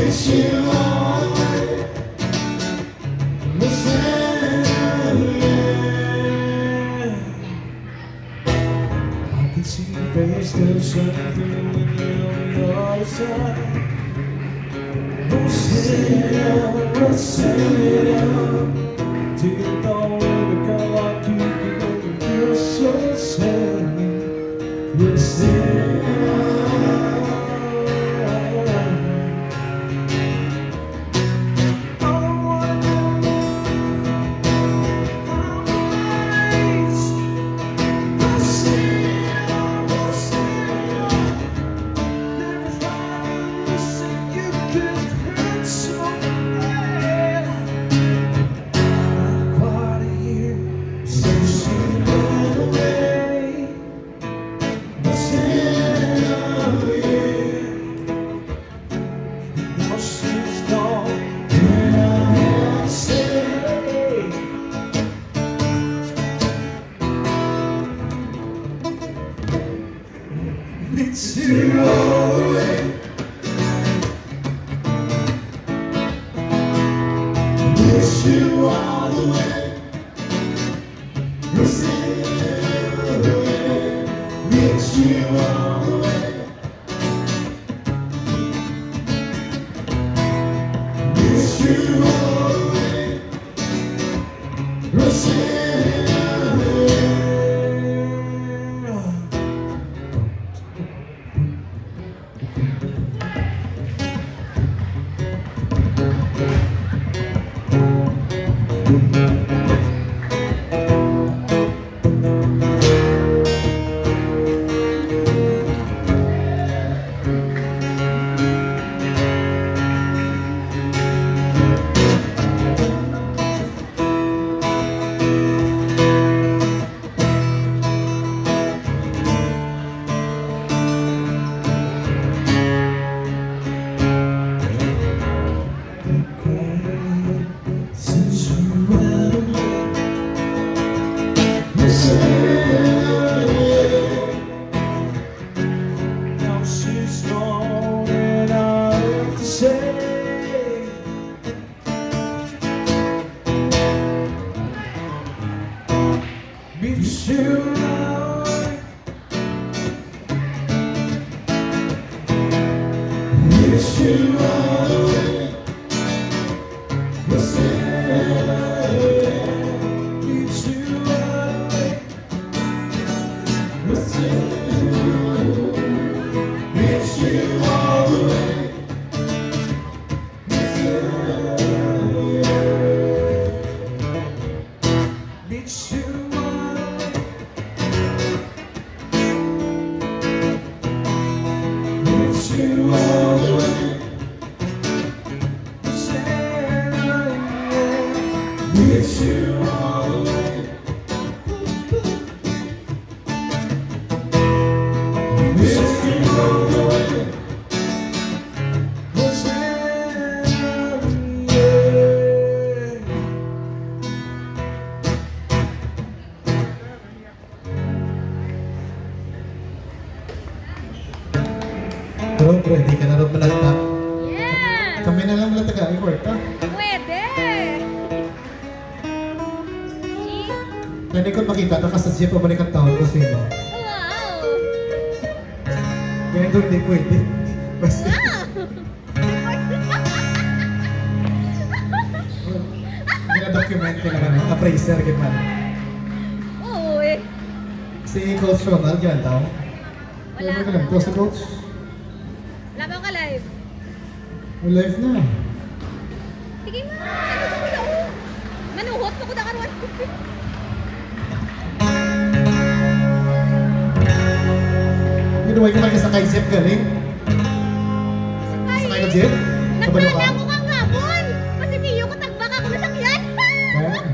Wish you all the way. I can see your face still shining through when you're on the other side. Rosalia, do you know when a girl like you can make me feel so sad? Rosalia. It's you all the way. Wish you all the way. Wish you all the way. Wish you all the way. Wish now she's gone and I have to say, miss you now. Miss you all the way. Miss you all the way. Miss you all the way. Miss you all the way. Miss you all the way. Miss you all the way. Bro, ready ka na rin malata? Yes! Kami na lang malata ka, i-work ha? Pwede! Pwede ko makita na kasadya pabalik ang taon ko sa'yo. Wow! Kaya ito hindi pwede. Basta. Gina-document ka naman, appraiser ka man. Oo eh. Si Coach Ronald, yan tao? Wala. Ano ka lang, close to Coach? Laban ka live. May live na. Sige nga. Ano ko ko daw? Manuhot ko da karuan. Ginuway ka man ka sa kay Jeff galing? Sakay ka Jeff? Kabalo ka? Nagpala ko kang hapon. Kasi niyo ko tagbaka ko nasakyan. Kaya?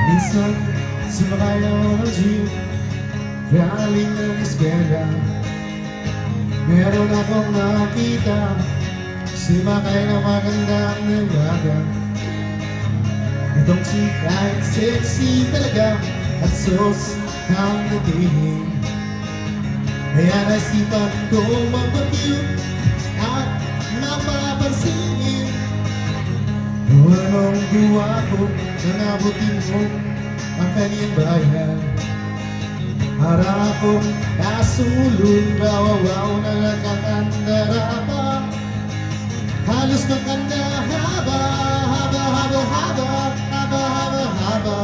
Minsan, sumakay ako ng jeep galing ng eskwela. Meron akong nakita sumakay na magandang nalaga. Itong chika ay sexy talaga at sos ang dating. Kaya nasipan kong magpag-cute at pansinin. Kung anong gawa ko, nanabutin mo ang kanyang bayan. Para akong nasulun, bawawaw na nagkakandarapa. Halos magkanda haba, haba, haba, haba, haba, haba, haba.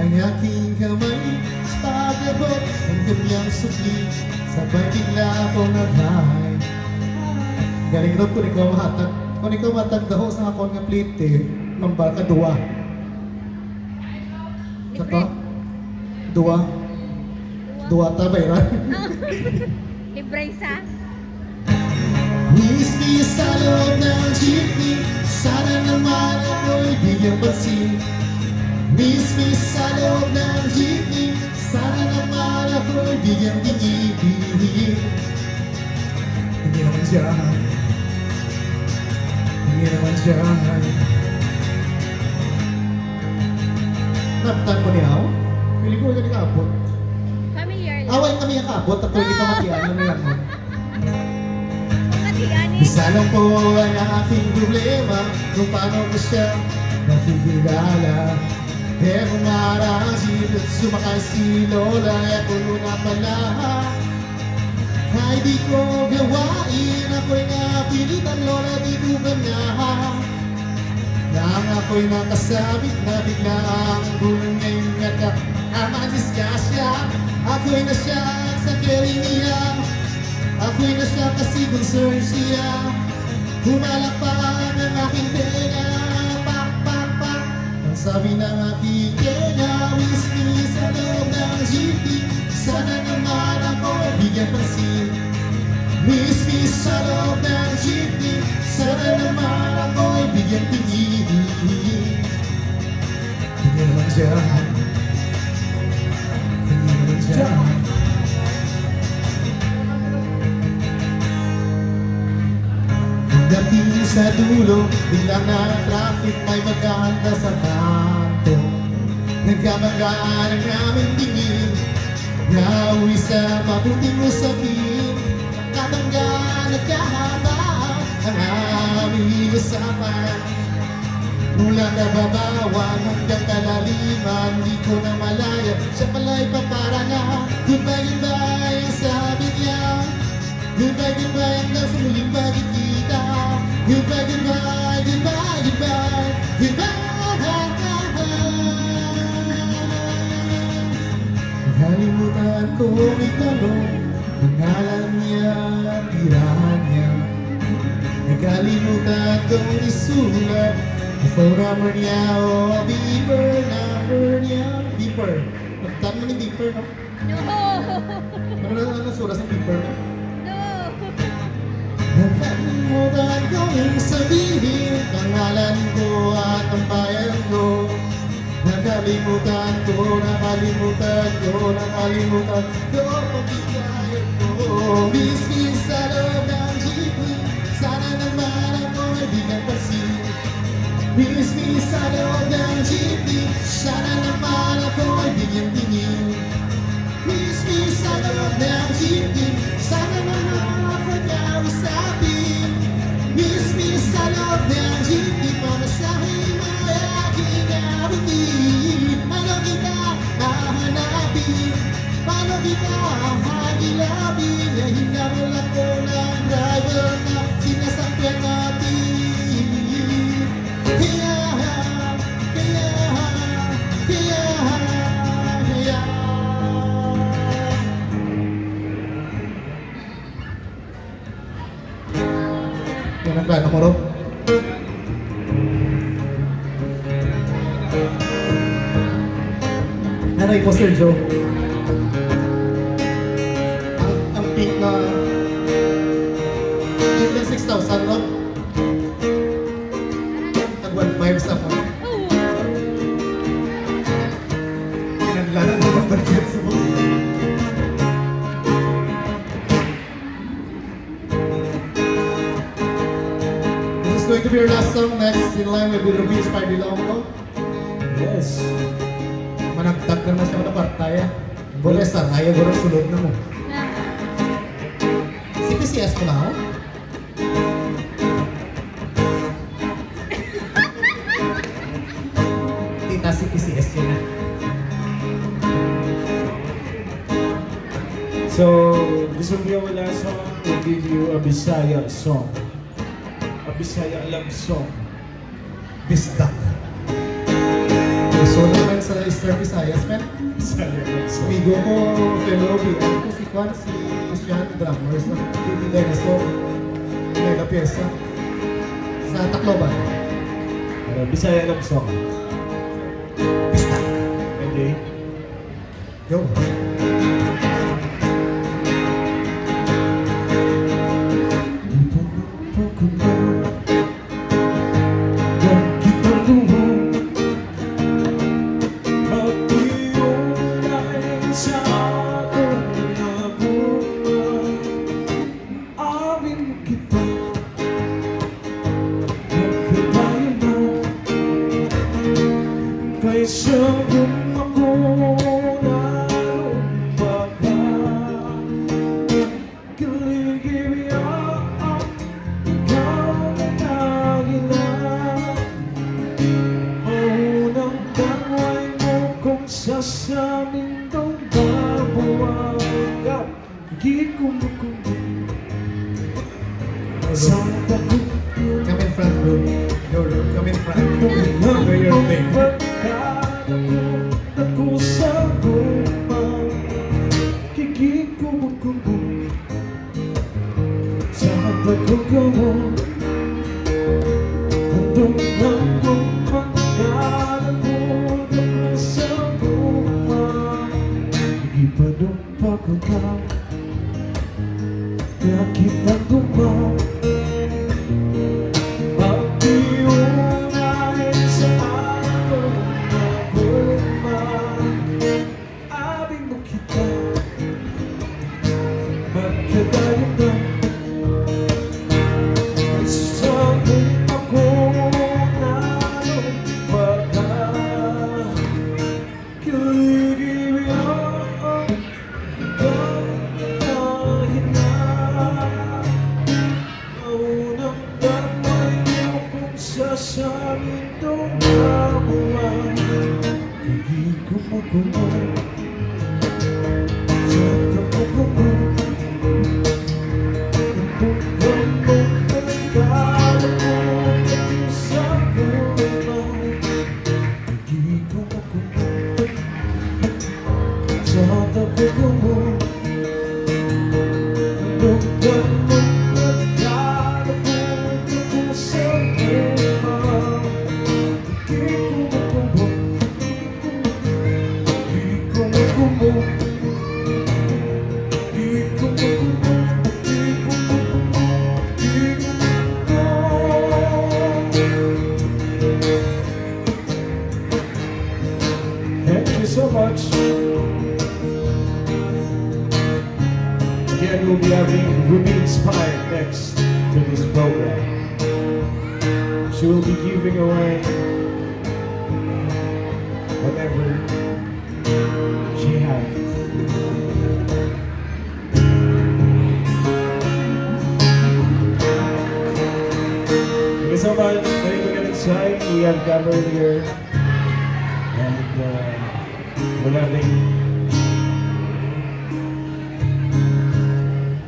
Ang aking kamay sa pag-abot ang kanyang sukli, sabay bigla akong naghahay. Galing rin kung ikaw matag. Kung ikaw matag daho sa akong nga plite, mambal ka duwa. Saka? Duwa. Duwa tabay ra. Libresa. Whiskey sa loob ng jeepney, sana naman ako'y bigyang pansin. Whiskey sa loob ng jeepney, sana naman ako'y bigyang tingin. Hindi naman siya. Hindi naman siya. Naptan mo niya ako? Pili ko ka abot. Familiar lang. Away kami ang abot at pwede ka matiyan. Ano yan mo? Matianin. Isa lang po ang aking problema kung paano ko siya nakikilala. Eh kung marahil at sumakay si Lola, eh puno na pala. Ay di ko gawain, ako'y napilitan Lola, di ko ganahan. Nang ako'y nakasabit na bigla ang bulong ngayong nagka-amadisgasya. Ako'y na siya sa carry niya, ako'y na siya kasi concern siya. Humalakpan ang aking tenga, pak, pak, pak. Ang sabi ng aking tenga, whiskey sa loob ng jeepney, sana naman ako bigyan pansin. Whiskey sa loob ng jeepney, sana naman ako bigyan tingin. Hindi naman siya. Hindi naman siya. Pagdating sa dulo, biglang na traffic may magkahanda sa kanto. Nagkamagaan ang aming tingin, nauwi sa mabuting usapin. Katangga, nagkahaba ang aming usapan. Mula nababawan hanggang kalaliman, di ko na malaya, siya pala'y papara na. Goodbye, goodbye, ang sabi niya. Goodbye, goodbye, hanggang sa muling pagkikita. Goodbye, goodbye, goodbye, goodbye, goodbye. Nakalimutan ko itanong pangalan niya at tirahan niya. Nakalimutan kong isulat ang phone number niya o beeper number niya. Beeper. Magtan mo ni beeper, no? No. Ano sulat sa beeper? No. Nakalimutan kong sabihin pangalan ko at ang bayan ko. Nakalimutan ko, nakalimutan ko, nakalimutan ko pagkikayat ko. Whiskey sa loob ng jeepney, sana naman ako ay bigyan pansin. Whiskey sa loob ng jeepney, sana naman ako ay bigyan tingin. Whiskey sa loob ng jeepney, sana naman ako kausapin. Whiskey sa loob ng jeepney, pamasahin mo ay aking abutin. Paano kita hahanapin? Paano kita hahagilapin? Eh hinabol ako ng driver na sinasakyan natin. Kaya yan ang plano mo, Rob? Ano yung poster, Joe? Ang pink na pink na 6,000, Rob? Nag 1.5 sa phone. Oh. Pinaglanan mo ng budget sa phone. This is going to be your last song. Next in line will be Ruby Spidey Longo. Yes. Managtag na na siya na partaya. Boleh sa kaya guro sulod na mo. Si PCS ko na ako. PCS yun na. So, gusto ko yung last song, we'll give you a Bisaya song. A Bisaya love song. Bisdak. So naman sa Eastern Visayas, man. Bisaya love song. Amigo ko, fellow BM ko, si Juan, si Sean, drummers ng Baby Dinosaur. Mega pyesa. Sa Tacloban. Bisaya love song. Bisdak. Ready? Go. Siyang ako nalumpaga Kiligibiyaan Ikaw na nagilan Maunang tangway mo Kung sasamin daw babuwaga Gikumukumu Sa takot Come in front, bro. Your room. Come in front. Where your thing. Ako sa guma Kikikumukumu Sa pagkukumu Handong nangong magkalamu Ako sa guma Ipadong pagkukaw Kaya kita gumaw sa lindong kabuan Kikikumukumu Sa kapukumu Untuk memperkalamu Sa gulma Kikikumukumu Sa kapukumu Untuk memperkalamu Sa gulma Thank you so much. Again, we'll be having Ruby Inspired next to this program. She will be giving away whatever she has. Thank you so much. Ready to get inside? We have gathered here. And we're having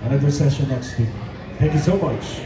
another session next week. Thank you so much.